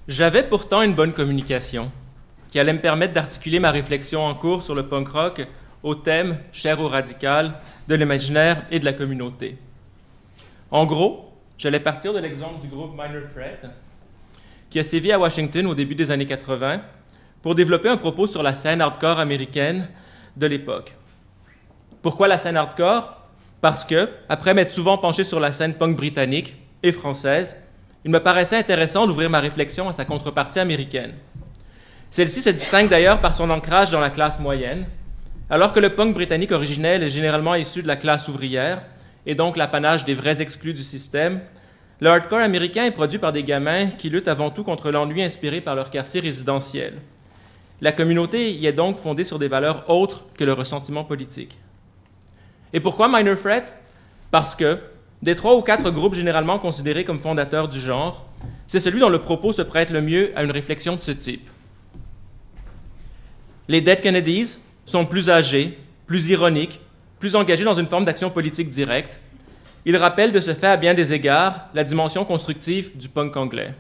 J'avais pourtant une bonne communication qui allait me permettre d'articuler ma réflexion en cours sur le punk rock au thème, cher au radical, de l'imaginaire et de la communauté. En gros, j'allais partir de l'exemple du groupe Minor Threat, qui a sévi à Washington au début des années 80 pour développer un propos sur la scène hardcore américaine de l'époque. Pourquoi la scène hardcore? Parce que, après m'être souvent penché sur la scène punk britannique et française, il me paraissait intéressant d'ouvrir ma réflexion à sa contrepartie américaine. Celle-ci se distingue d'ailleurs par son ancrage dans la classe moyenne, alors que le punk britannique originel est généralement issu de la classe ouvrière, et donc l'apanage des vrais exclus du système. Le hardcore américain est produit par des gamins qui luttent avant tout contre l'ennui inspiré par leur quartier résidentiel. La communauté y est donc fondée sur des valeurs autres que le ressentiment politique. Et pourquoi Minor Threat? Parce que, des 3 ou 4 groupes généralement considérés comme fondateurs du genre, c'est celui dont le propos se prête le mieux à une réflexion de ce type. Les Dead Kennedys sont plus âgés, plus ironiques, plus engagés dans une forme d'action politique directe. Ils rappellent de ce fait à bien des égards la dimension constructive du punk anglais.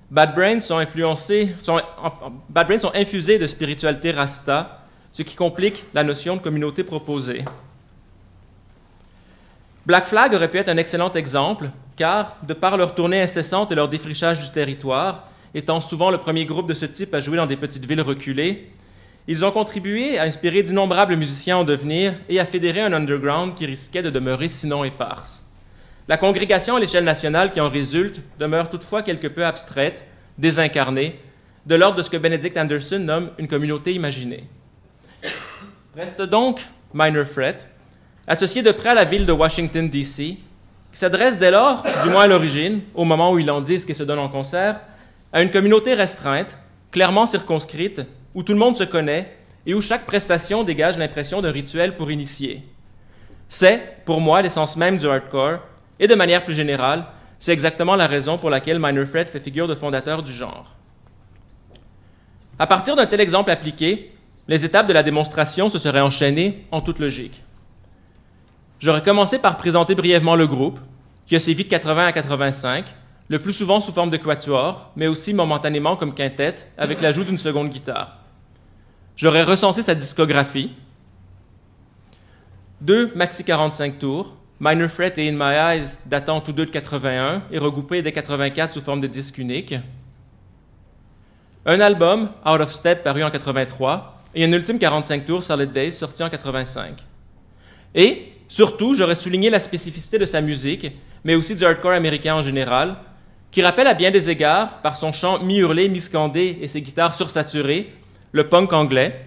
Bad Brains sont infusés de spiritualité rasta, ce qui complique la notion de communauté proposée. Black Flag aurait pu être un excellent exemple, car, de par leur tournée incessante et leur défrichage du territoire, étant souvent le premier groupe de ce type à jouer dans des petites villes reculées, ils ont contribué à inspirer d'innombrables musiciens en devenir et à fédérer un underground qui risquait de demeurer sinon éparse. La congrégation à l'échelle nationale qui en résulte demeure toutefois quelque peu abstraite, désincarnée, de l'ordre de ce que Benedict Anderson nomme une communauté imaginée. Reste donc Minor Threat, associé de près à la ville de Washington, D.C., qui s'adresse dès lors, du moins à l'origine, au moment où il en dit ce qui se donne en concert, à une communauté restreinte, clairement circonscrite, où tout le monde se connaît et où chaque prestation dégage l'impression d'un rituel pour initier. C'est, pour moi, l'essence même du hardcore, et de manière plus générale, c'est exactement la raison pour laquelle Minor Threat fait figure de fondateur du genre. À partir d'un tel exemple appliqué, les étapes de la démonstration se seraient enchaînées en toute logique. J'aurais commencé par présenter brièvement le groupe, qui a sévi de 80 à 85, le plus souvent sous forme de quatuor, mais aussi momentanément comme quintette, avec l'ajout d'une seconde guitare. J'aurais recensé sa discographie, 2 maxi 45 tours, Minor Threat et In My Eyes datant tous deux de 81 et regroupés dès 84 sous forme de disque unique, un album, Out of Step, paru en 83, et un ultime 45 tours, Solid Days, sorti en 85. Et, surtout, j'aurais souligné la spécificité de sa musique, mais aussi du hardcore américain en général, qui rappelle à bien des égards, par son chant mi-hurlé, mi-scandé et ses guitares sursaturées, le punk anglais,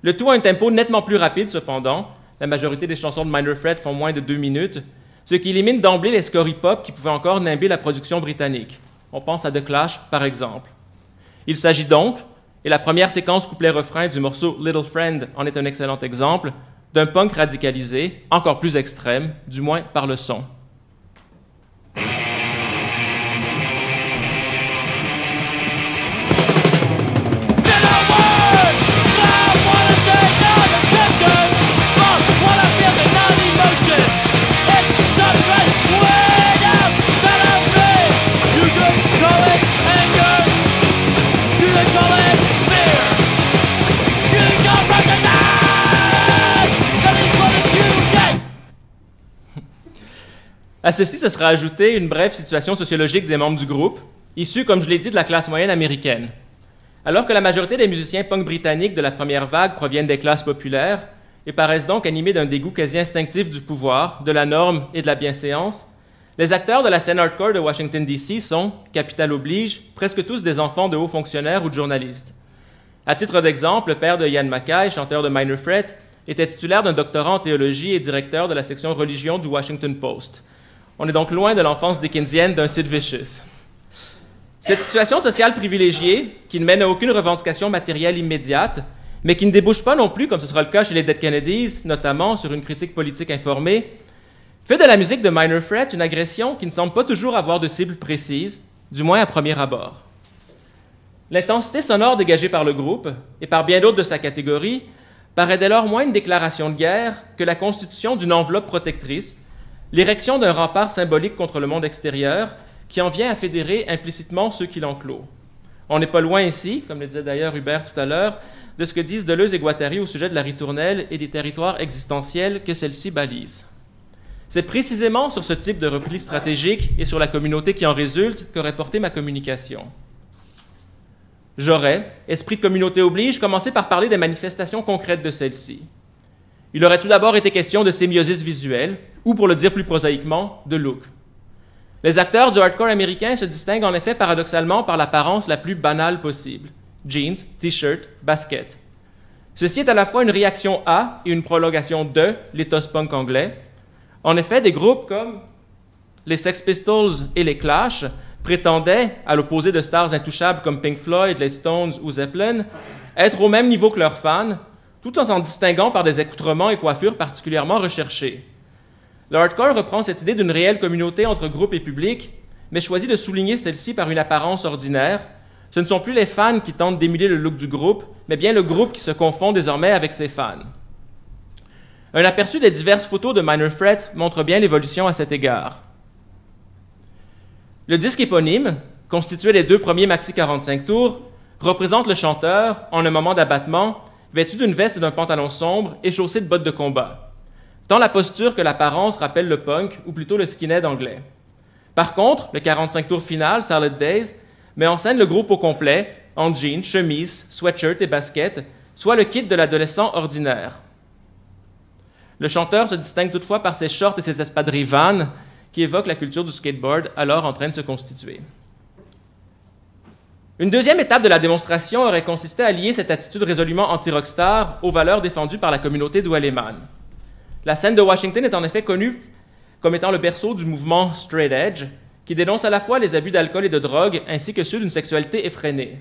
le tout à un tempo nettement plus rapide cependant. La majorité des chansons de Minor Threat font moins de 2 minutes, ce qui élimine d'emblée les scores hip-hop qui pouvaient encore nimber la production britannique. On pense à The Clash, par exemple. Il s'agit donc, et la première séquence couplet-refrain du morceau Little Friend en est un excellent exemple, d'un punk radicalisé, encore plus extrême, du moins par le son. À ceci se sera ajoutée une brève situation sociologique des membres du groupe, issus, comme je l'ai dit, de la classe moyenne américaine. Alors que la majorité des musiciens punk britanniques de la première vague proviennent des classes populaires et paraissent donc animés d'un dégoût quasi instinctif du pouvoir, de la norme et de la bienséance, les acteurs de la scène hardcore de Washington, D.C. sont, capital oblige, presque tous des enfants de hauts fonctionnaires ou de journalistes. À titre d'exemple, le père de Ian Mackay, chanteur de Minor Threat, était titulaire d'un doctorat en théologie et directeur de la section religion du Washington Post. On est donc loin de l'enfance dickensienne d'un Sid Vicious. Cette situation sociale privilégiée, qui ne mène à aucune revendication matérielle immédiate, mais qui ne débouche pas non plus, comme ce sera le cas chez les Dead Kennedys, notamment sur une critique politique informée, fait de la musique de Minor Threat une agression qui ne semble pas toujours avoir de cible précise, du moins à premier abord. L'intensité sonore dégagée par le groupe, et par bien d'autres de sa catégorie, paraît dès lors moins une déclaration de guerre que la constitution d'une enveloppe protectrice, l'érection d'un rempart symbolique contre le monde extérieur qui en vient à fédérer implicitement ceux qui l'enclos. On n'est pas loin ici, comme le disait d'ailleurs Hubert tout à l'heure, de ce que disent Deleuze et Guattari au sujet de la ritournelle et des territoires existentiels que celle-ci balise. C'est précisément sur ce type de repli stratégique et sur la communauté qui en résulte qu'aurait porté ma communication. J'aurais, esprit de communauté oblige, commencé par parler des manifestations concrètes de celle-ci. Il aurait tout d'abord été question de sémiosis visuelle, ou pour le dire plus prosaïquement, de look. Les acteurs du hardcore américain se distinguent en effet paradoxalement par l'apparence la plus banale possible. Jeans, t-shirt, basket. Ceci est à la fois une réaction à et une prolongation de l'éthos punk anglais. En effet, des groupes comme les Sex Pistols et les Clash prétendaient, à l'opposé de stars intouchables comme Pink Floyd, les Stones ou Zeppelin, être au même niveau que leurs fans, tout en s'en distinguant par des accoutrements et coiffures particulièrement recherchés. Le hardcore reprend cette idée d'une réelle communauté entre groupe et public, mais choisit de souligner celle-ci par une apparence ordinaire. Ce ne sont plus les fans qui tentent d'émuler le look du groupe, mais bien le groupe qui se confond désormais avec ses fans. Un aperçu des diverses photos de Minor Threat montre bien l'évolution à cet égard. Le disque éponyme, constitué des 2 premiers maxi 45 tours, représente le chanteur, en un moment d'abattement, vêtu d'une veste et d'un pantalon sombre et chaussé de bottes de combat. Tant la posture que l'apparence rappellent le punk, ou plutôt le skinhead anglais. Par contre, le 45 tours final, Salad Days, met en scène le groupe au complet, en jeans, chemise, sweatshirt et basket, soit le kit de l'adolescent ordinaire. Le chanteur se distingue toutefois par ses shorts et ses espadrilles Vans, qui évoquent la culture du skateboard alors en train de se constituer. Une deuxième étape de la démonstration aurait consisté à lier cette attitude résolument anti-rockstar aux valeurs défendues par la communauté d'Ouelleman. La scène de Washington est en effet connue comme étant le berceau du mouvement Straight Edge, qui dénonce à la fois les abus d'alcool et de drogue, ainsi que ceux d'une sexualité effrénée.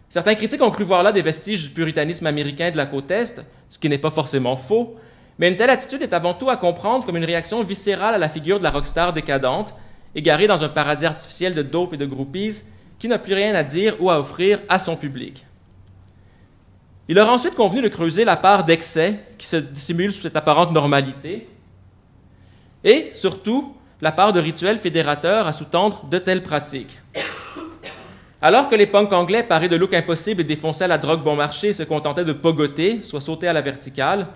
Certains critiques ont cru voir là des vestiges du puritanisme américain de la côte Est, ce qui n'est pas forcément faux, mais une telle attitude est avant tout à comprendre comme une réaction viscérale à la figure de la rockstar décadente, égarée dans un paradis artificiel de dope et de groupies, qui n'a plus rien à dire ou à offrir à son public. Il aura ensuite convenu de creuser la part d'excès qui se dissimule sous cette apparente normalité, et surtout la part de rituels fédérateurs à sous-tendre de telles pratiques. Alors que les punks anglais, parés de look impossible et défonçaient la drogue bon marché, se contentaient de pogoter, soit sauter à la verticale,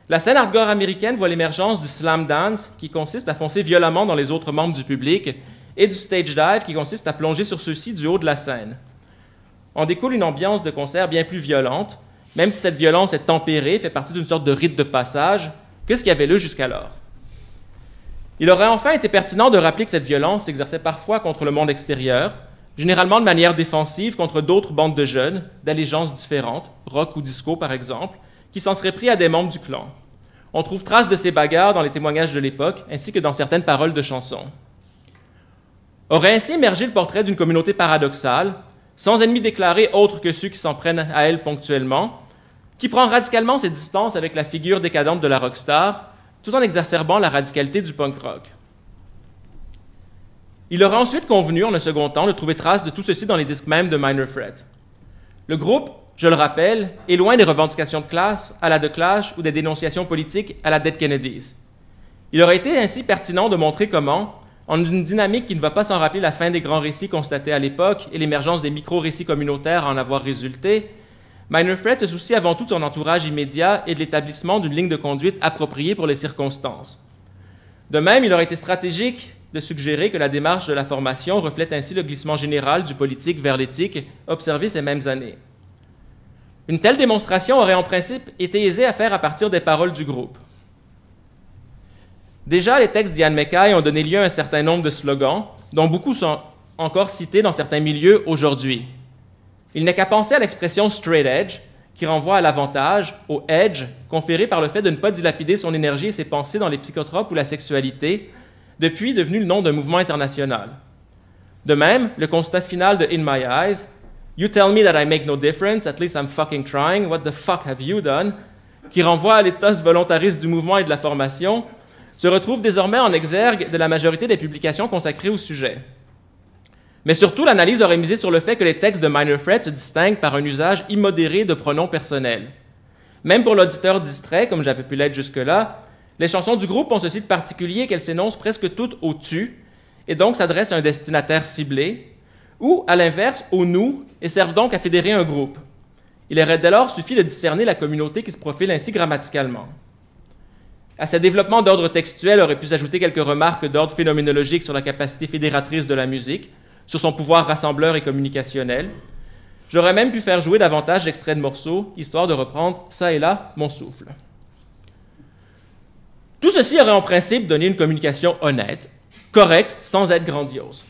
la scène hardcore américaine voit l'émergence du slam dance, qui consiste à foncer violemment dans les autres membres du public, et du stage dive, qui consiste à plonger sur ceux-ci du haut de la scène. En découle une ambiance de concert bien plus violente, même si cette violence est tempérée, fait partie d'une sorte de rite de passage, que ce qu'il y avait là jusqu'alors. Il aurait enfin été pertinent de rappeler que cette violence s'exerçait parfois contre le monde extérieur, généralement de manière défensive contre d'autres bandes de jeunes, d'allégeances différentes, rock ou disco par exemple, qui s'en seraient pris à des membres du clan. On trouve trace de ces bagarres dans les témoignages de l'époque, ainsi que dans certaines paroles de chansons. Aurait ainsi émergé le portrait d'une communauté paradoxale, sans ennemis déclarés autres que ceux qui s'en prennent à elle ponctuellement, qui prend radicalement ses distances avec la figure décadente de la rockstar, tout en exacerbant la radicalité du punk rock. Il aurait ensuite convenu, en un second temps, de trouver trace de tout ceci dans les disques mêmes de Minor Threat. Le groupe, je le rappelle, est loin des revendications de classe à la de Clash ou des dénonciations politiques à la Dead Kennedys. Il aurait été ainsi pertinent de montrer comment, en une dynamique qui ne va pas s'en rappeler la fin des grands récits constatés à l'époque et l'émergence des micro-récits communautaires à en avoir résulté, Minor Threat se soucie avant tout de son entourage immédiat et de l'établissement d'une ligne de conduite appropriée pour les circonstances. De même, il aurait été stratégique de suggérer que la démarche de la formation reflète ainsi le glissement général du politique vers l'éthique observé ces mêmes années. Une telle démonstration aurait en principe été aisée à faire à partir des paroles du groupe. Déjà, les textes d'Ian MacKaye ont donné lieu à un certain nombre de slogans, dont beaucoup sont encore cités dans certains milieux aujourd'hui. Il n'est qu'à penser à l'expression « straight edge », qui renvoie à l'avantage, au « edge », conféré par le fait de ne pas dilapider son énergie et ses pensées dans les psychotropes ou la sexualité, depuis devenu le nom d'un mouvement international. De même, le constat final de « In My Eyes », « You tell me that I make no difference, at least I'm fucking trying, what the fuck have you done », qui renvoie à l'éthos volontariste du mouvement et de la formation, se retrouve désormais en exergue de la majorité des publications consacrées au sujet. Mais surtout, l'analyse aurait misé sur le fait que les textes de Minor Threat se distinguent par un usage immodéré de pronoms personnels. Même pour l'auditeur distrait, comme j'avais pu l'être jusque-là, les chansons du groupe ont ceci de particulier qu'elles s'énoncent presque toutes au « tu », et donc s'adressent à un destinataire ciblé, ou, à l'inverse, au nous, et servent donc à fédérer un groupe. Il aurait dès lors suffi de discerner la communauté qui se profile ainsi grammaticalement. À ce développement d'ordre textuel aurait pu s'ajouter quelques remarques d'ordre phénoménologique sur la capacité fédératrice de la musique, sur son pouvoir rassembleur et communicationnel. J'aurais même pu faire jouer davantage d'extraits de morceaux, histoire de reprendre, ça et là, mon souffle. Tout ceci aurait en principe donné une communication honnête, correcte, sans être grandiose.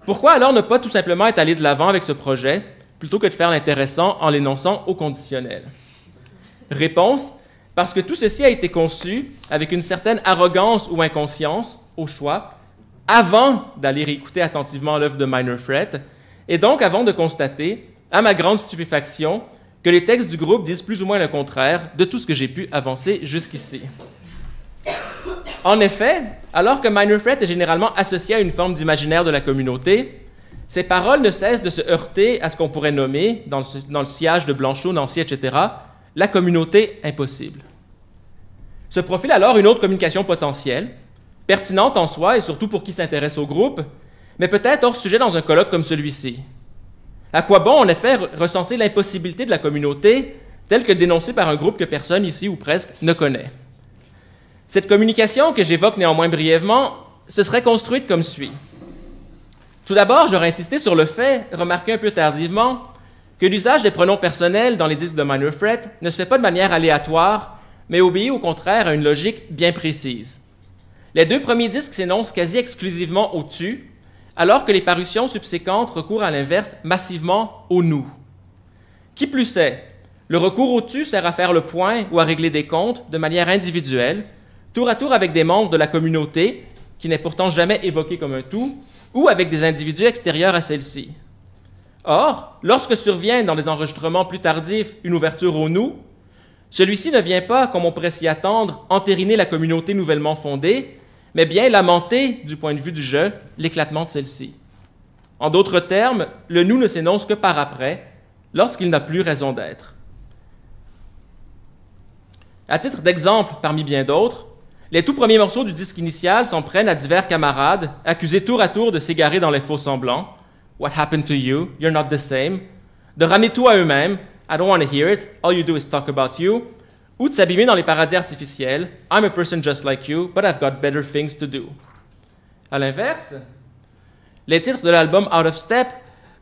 Pourquoi alors ne pas tout simplement être allé de l'avant avec ce projet, plutôt que de faire l'intéressant en l'énonçant au conditionnel? Réponse: parce que tout ceci a été conçu avec une certaine arrogance ou inconscience, au choix, avant d'aller écouter attentivement l'œuvre de Minor Threat, et donc avant de constater, à ma grande stupéfaction, que les textes du groupe disent plus ou moins le contraire de tout ce que j'ai pu avancer jusqu'ici. En effet, alors que Minor Threat est généralement associé à une forme d'imaginaire de la communauté, ces paroles ne cessent de se heurter à ce qu'on pourrait nommer, dans le sillage de Blanchot, Nancy, etc., la communauté impossible. Se profile alors une autre communication potentielle, pertinente en soi et surtout pour qui s'intéresse au groupe, mais peut-être hors sujet dans un colloque comme celui-ci. À quoi bon, en effet, recenser l'impossibilité de la communauté telle que dénoncée par un groupe que personne ici ou presque ne connaît? Cette communication, que j'évoque néanmoins brièvement, se serait construite comme suit. Tout d'abord, j'aurais insisté sur le fait, remarqué un peu tardivement, que l'usage des pronoms personnels dans les disques de Minor Threat ne se fait pas de manière aléatoire, mais obéit au contraire à une logique bien précise. Les deux premiers disques s'énoncent quasi exclusivement au « tu », alors que les parutions subséquentes recourent à l'inverse massivement au « nous ». Qui plus est, le recours au « tu » sert à faire le point ou à régler des comptes de manière individuelle, tour à tour avec des membres de la communauté, qui n'est pourtant jamais évoqué comme un tout, ou avec des individus extérieurs à celle-ci. Or, lorsque survient dans des enregistrements plus tardifs une ouverture au « nous », celui-ci ne vient pas, comme on pourrait s'y attendre, entériner la communauté nouvellement fondée, mais bien lamenter, du point de vue du jeu, l'éclatement de celle-ci. En d'autres termes, le « nous » ne s'énonce que par après, lorsqu'il n'a plus raison d'être. À titre d'exemple, parmi bien d'autres, les tout premiers morceaux du disque initial s'en prennent à divers camarades, accusés tour à tour de s'égarer dans les faux-semblants, « What happened to you? You're not the same », de ramer tout à eux-mêmes, « I don't want to hear it, all you do is talk about you », ou de s'abîmer dans les paradis artificiels, « I'm a person just like you, but I've got better things to do ». À l'inverse, les titres de l'album Out of Step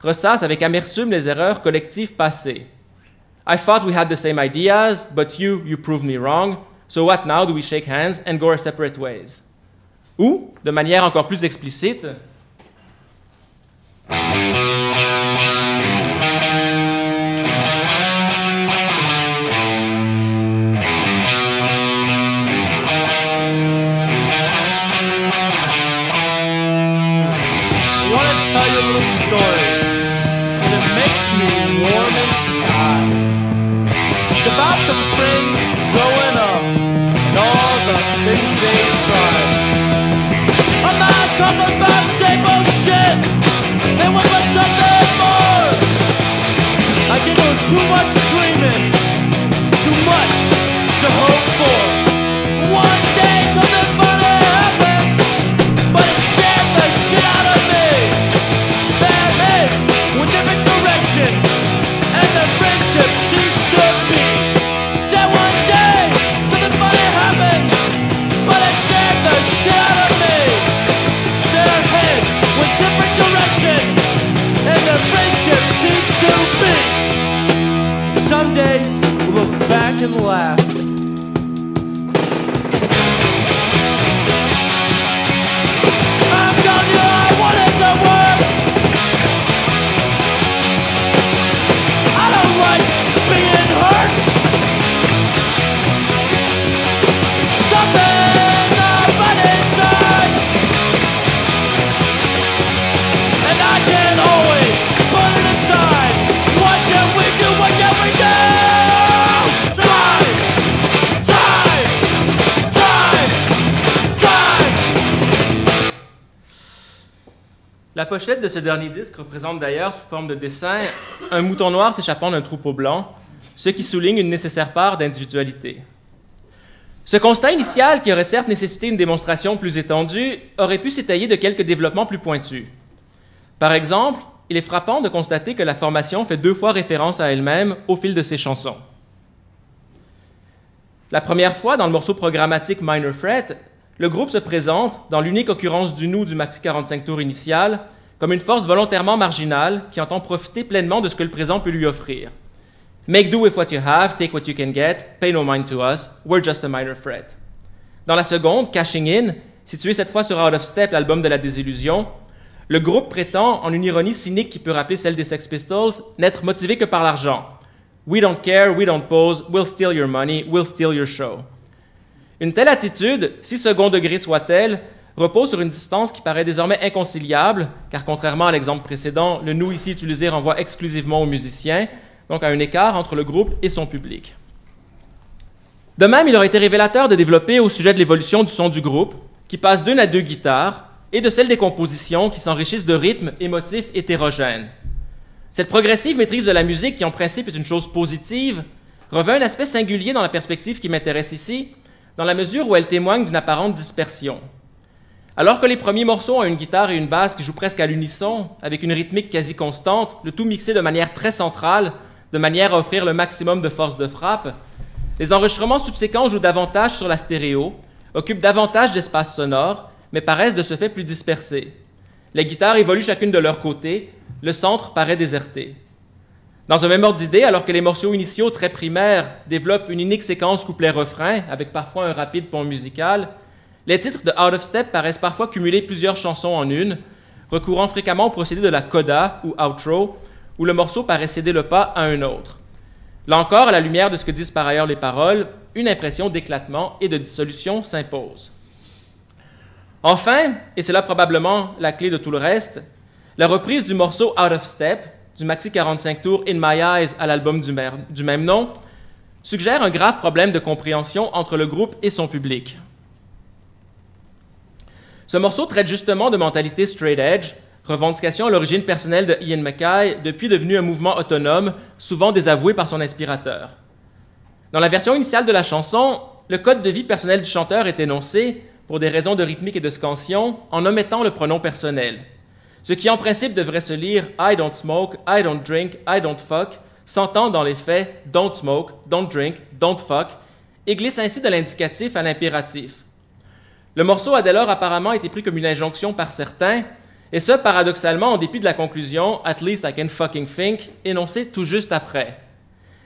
ressassent avec amertume les erreurs collectives passées. « I thought we had the same ideas, but you proved me wrong, so what now do we shake hands and go our separate ways ?» Ou, de manière encore plus explicite, too much dreaming, too much to hope for. One day something funny happens, but it scared the shit out of me. Their heads were different directions, and their friendship ceased to be. Said one day something funny happened, but it scared the shit out of me. Their heads were different directions, and their friendship ceased to be. Some days we'll look back and laugh. I'm telling you, I wanted to work. I don't like being hurt. Something right inside, and I can't always put it aside. What can we do? What can we do? La pochette de ce dernier disque représente d'ailleurs, sous forme de dessin, un mouton noir s'échappant d'un troupeau blanc, ce qui souligne une nécessaire part d'individualité. Ce constat initial, qui aurait certes nécessité une démonstration plus étendue, aurait pu s'étayer de quelques développements plus pointus. Par exemple, il est frappant de constater que la formation fait 2 fois référence à elle-même au fil de ses chansons. La première fois, dans le morceau programmatique Minor Threat, le groupe se présente, dans l'unique occurrence du nous du maxi 45 tours initial, comme une force volontairement marginale qui entend profiter pleinement de ce que le présent peut lui offrir. Make do with what you have, take what you can get, pay no mind to us, we're just a minor threat. Dans la seconde, Cashing In, située cette fois sur Out of Step, l'album de la désillusion, le groupe prétend, en une ironie cynique qui peut rappeler celle des Sex Pistols, n'être motivé que par l'argent. We don't care, we don't pose, we'll steal your money, we'll steal your show. Une telle attitude, si second degré soit-elle, repose sur une distance qui paraît désormais inconciliable, car contrairement à l'exemple précédent, le nous ici utilisé renvoie exclusivement aux musiciens, donc à un écart entre le groupe et son public. De même, il aurait été révélateur de développer au sujet de l'évolution du son du groupe, qui passe d'1 à 2 guitares, et de celle des compositions qui s'enrichissent de rythmes et motifs hétérogènes. Cette progressive maîtrise de la musique, qui en principe est une chose positive, revêt un aspect singulier dans la perspective qui m'intéresse ici, dans la mesure où elle témoigne d'une apparente dispersion. Alors que les premiers morceaux ont une guitare et une basse qui jouent presque à l'unisson, avec une rythmique quasi constante, le tout mixé de manière très centrale, de manière à offrir le maximum de force de frappe, les enregistrements subséquents jouent davantage sur la stéréo, occupent davantage d'espace sonore, mais paraissent de ce fait plus dispersés. Les guitares évoluent chacune de leur côté, le centre paraît déserté. Dans un même ordre d'idée, alors que les morceaux initiaux très primaires développent une unique séquence couplet-refrain, avec parfois un rapide pont musical, les titres de Out of Step paraissent parfois cumuler plusieurs chansons en une, recourant fréquemment au procédé de la coda ou outro, où le morceau paraît céder le pas à un autre. Là encore, à la lumière de ce que disent par ailleurs les paroles, une impression d'éclatement et de dissolution s'impose. Enfin, et c'est là probablement la clé de tout le reste, la reprise du morceau Out of Step, du maxi 45 tours In My Eyes à l'album du même nom, suggère un grave problème de compréhension entre le groupe et son public. Ce morceau traite justement de mentalité straight edge, revendication à l'origine personnelle de Ian MacKaye, depuis devenu un mouvement autonome, souvent désavoué par son inspirateur. Dans la version initiale de la chanson, le code de vie personnel du chanteur est énoncé, pour des raisons de rythmique et de scansion, en omettant le pronom personnel. Ce qui en principe devrait se lire « I don't smoke, I don't drink, I don't fuck », s'entend dans les faits « don't smoke, don't drink, don't fuck », et glisse ainsi de l'indicatif à l'impératif. Le morceau a dès lors apparemment été pris comme une injonction par certains, et ce, paradoxalement, en dépit de la conclusion « At least I can fucking think », énoncée tout juste après.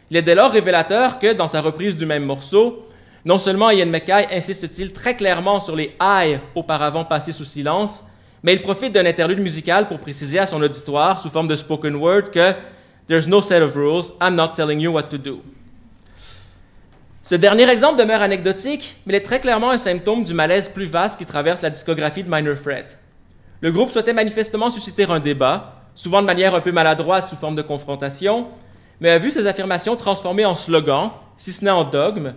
Il est dès lors révélateur que, dans sa reprise du même morceau, non seulement Ian MacKaye insiste-t-il très clairement sur les « I » auparavant passés sous silence, mais il profite d'un interlude musical pour préciser à son auditoire, sous forme de spoken word, que « There's no set of rules, I'm not telling you what to do ». Ce dernier exemple demeure anecdotique, mais il est très clairement un symptôme du malaise plus vaste qui traverse la discographie de Minor Threat. Le groupe souhaitait manifestement susciter un débat, souvent de manière un peu maladroite sous forme de confrontation, mais a vu ses affirmations transformées en slogans, si ce n'est en dogmes,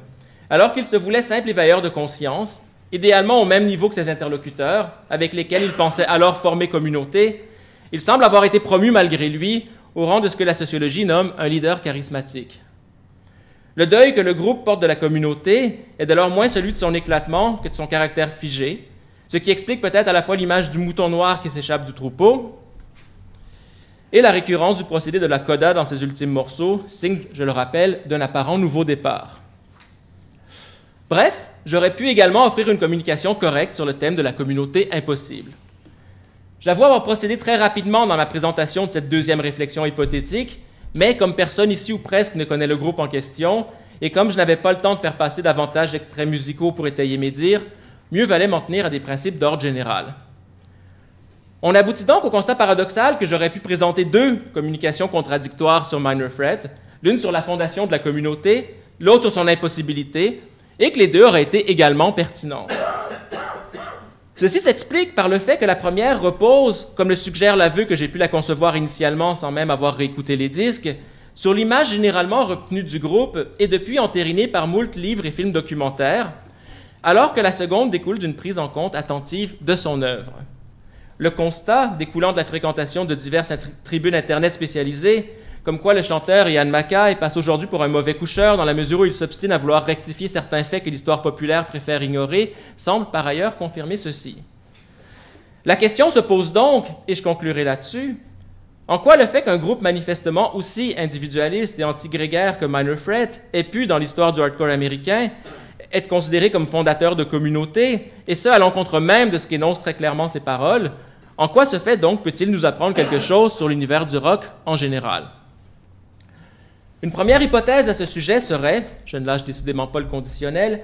alors qu'il se voulait simple éveilleur de conscience, idéalement au même niveau que ses interlocuteurs, avec lesquels il pensait alors former communauté. Il semble avoir été promu malgré lui au rang de ce que la sociologie nomme un leader charismatique. Le deuil que le groupe porte de la communauté est dès lors moins celui de son éclatement que de son caractère figé, ce qui explique peut-être à la fois l'image du mouton noir qui s'échappe du troupeau et la récurrence du procédé de la coda dans ses ultimes morceaux, signe, je le rappelle, d'un apparent nouveau départ. Bref, j'aurais pu également offrir une communication correcte sur le thème de la communauté impossible. J'avoue avoir procédé très rapidement dans ma présentation de cette deuxième réflexion hypothétique, mais comme personne ici ou presque ne connaît le groupe en question, et comme je n'avais pas le temps de faire passer davantage d'extraits musicaux pour étayer mes dires, mieux valait m'en tenir à des principes d'ordre général. On aboutit donc au constat paradoxal que j'aurais pu présenter 2 communications contradictoires sur Minor Threat, l'une sur la fondation de la communauté, l'autre sur son impossibilité, et que les 2 auraient été également pertinentes. Ceci s'explique par le fait que la première repose, comme le suggère l'aveu que j'ai pu la concevoir initialement sans même avoir réécouté les disques, sur l'image généralement retenue du groupe et depuis entérinée par moult livres et films documentaires, alors que la seconde découle d'une prise en compte attentive de son œuvre. Le constat, découlant de la fréquentation de diverses tribunes Internet spécialisées, comme quoi le chanteur Ian Mackay passe aujourd'hui pour un mauvais coucheur dans la mesure où il s'obstine à vouloir rectifier certains faits que l'histoire populaire préfère ignorer, semble par ailleurs confirmer ceci. La question se pose donc, et je conclurai là-dessus, en quoi le fait qu'un groupe manifestement aussi individualiste et anti-grégaire que Minor Threat ait pu, dans l'histoire du hardcore américain, être considéré comme fondateur de communauté, et ce, à l'encontre même de ce qu'énoncent très clairement ses paroles, en quoi ce fait donc peut-il nous apprendre quelque chose sur l'univers du rock en général? Une première hypothèse à ce sujet serait, je ne lâche décidément pas le conditionnel,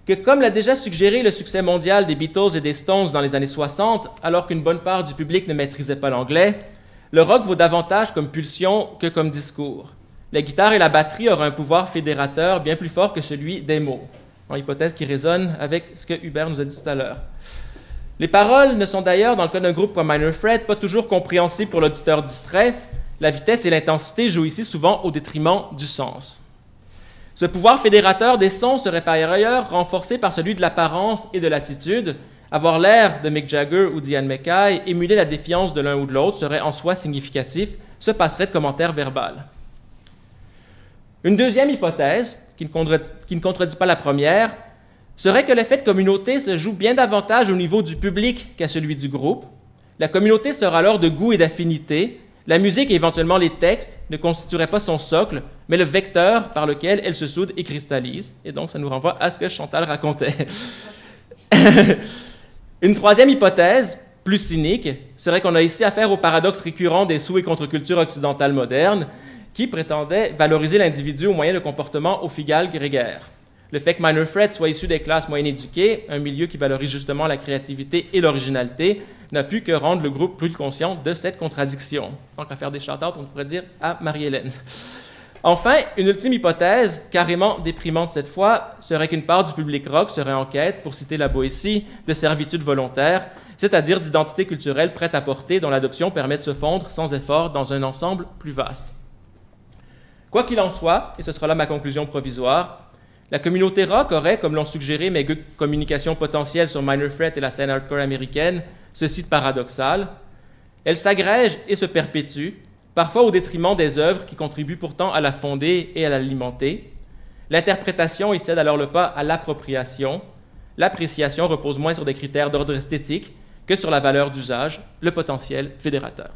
que comme l'a déjà suggéré le succès mondial des Beatles et des Stones dans les années 60, alors qu'une bonne part du public ne maîtrisait pas l'anglais, le rock vaut davantage comme pulsion que comme discours. La guitare et la batterie auraient un pouvoir fédérateur bien plus fort que celui des mots, en hypothèse qui résonne avec ce que Hubert nous a dit tout à l'heure. Les paroles ne sont d'ailleurs, dans le cas d'un groupe comme Minor Threat, pas toujours compréhensibles pour l'auditeur distrait. La vitesse et l'intensité jouent ici souvent au détriment du sens. Ce pouvoir fédérateur des sons serait par ailleurs renforcé par celui de l'apparence et de l'attitude. Avoir l'air de Mick Jagger ou d'Ian Mackay, émuler la défiance de l'un ou de l'autre serait en soi significatif, se passerait de commentaire verbal. Une deuxième hypothèse, qui ne contredit pas la première, serait que l'effet de communauté se joue bien davantage au niveau du public qu'à celui du groupe. La communauté sera alors de goût et d'affinité. La musique et éventuellement les textes ne constitueraient pas son socle, mais le vecteur par lequel elle se soude et cristallise. Et donc, ça nous renvoie à ce que Chantal racontait. Une troisième hypothèse, plus cynique, serait qu'on a ici affaire au paradoxe récurrent des sous- et contre-cultures occidentales modernes qui prétendaient valoriser l'individu au moyen de comportements au figal grégaire. Le fait que Minor Threat soit issu des classes moyennes éduquées, un milieu qui valorise justement la créativité et l'originalité, n'a pu que rendre le groupe plus conscient de cette contradiction. Tant qu'à faire des shout-outs, on pourrait dire à Marie-Hélène. Enfin, une ultime hypothèse, carrément déprimante cette fois, serait qu'une part du public rock serait en quête, pour citer la Boétie, de servitude volontaire, c'est-à-dire d'identité culturelle prête à porter dont l'adoption permet de se fondre sans effort dans un ensemble plus vaste. Quoi qu'il en soit, et ce sera là ma conclusion provisoire, la communauté rock aurait, comme l'ont suggéré mes communications potentielles sur Minor Threat et la scène hardcore américaine, ceci de paradoxal. Elle s'agrège et se perpétue, parfois au détriment des œuvres qui contribuent pourtant à la fonder et à l'alimenter. L'interprétation y cède alors le pas à l'appropriation. L'appréciation repose moins sur des critères d'ordre esthétique que sur la valeur d'usage, le potentiel fédérateur.